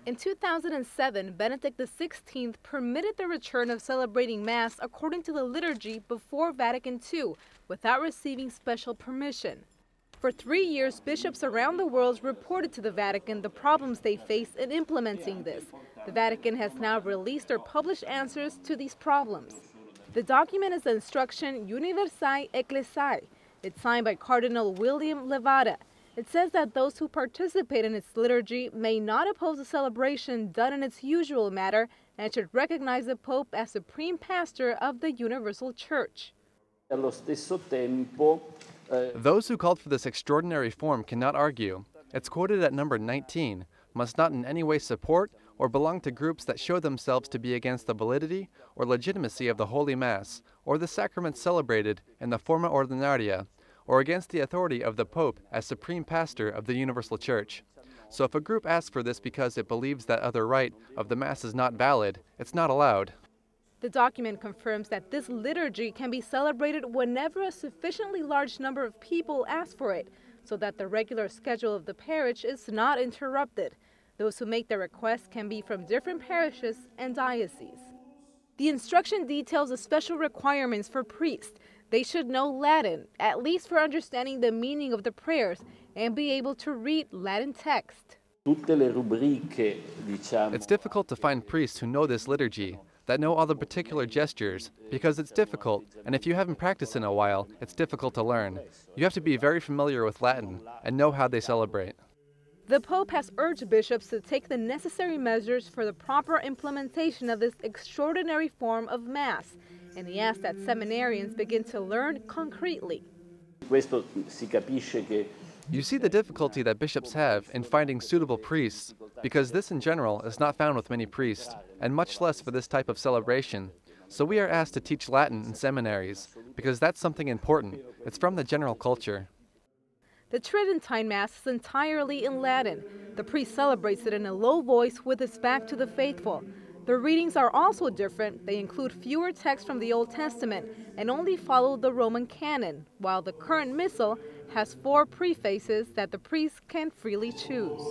In 2007, Benedict XVI permitted the return of celebrating Mass according to the liturgy before Vatican II without receiving special permission. For 3 years, bishops around the world reported to the Vatican the problems they face in implementing this. The Vatican has now released or published answers to these problems. The document is the instruction Universae Ecclesiae. It's signed by Cardinal William Levada. It says that those who participate in its liturgy may not oppose a celebration done in its usual manner and should recognize the Pope as supreme pastor of the Universal Church. Those who called for this extraordinary form cannot argue. It's quoted at number 19, must not in any way support or belong to groups that show themselves to be against the validity or legitimacy of the Holy Mass or the sacraments celebrated in the Forma Ordinaria, or against the authority of the Pope as supreme pastor of the Universal Church. So if a group asks for this because it believes that other rite of the Mass is not valid, it's not allowed. The document confirms that this liturgy can be celebrated whenever a sufficiently large number of people ask for it, so that the regular schedule of the parish is not interrupted. Those who make the request can be from different parishes and dioceses. The instruction details the special requirements for priests. They should know Latin, at least for understanding the meaning of the prayers, and be able to read Latin text. It's difficult to find priests who know this liturgy, that know all the particular gestures, because it's difficult, and if you haven't practiced in a while, it's difficult to learn. You have to be very familiar with Latin and know how they celebrate. The Pope has urged bishops to take the necessary measures for the proper implementation of this extraordinary form of Mass, and he asked that seminarians begin to learn concretely. You see the difficulty that bishops have in finding suitable priests, because this in general is not found with many priests, and much less for this type of celebration. So we are asked to teach Latin in seminaries, because that's something important. It's from the general culture. The Tridentine Mass is entirely in Latin. The priest celebrates it in a low voice with his back to the faithful. The readings are also different. They include fewer texts from the Old Testament and only follow the Roman canon, while the current missal has 4 prefaces that the priest can freely choose.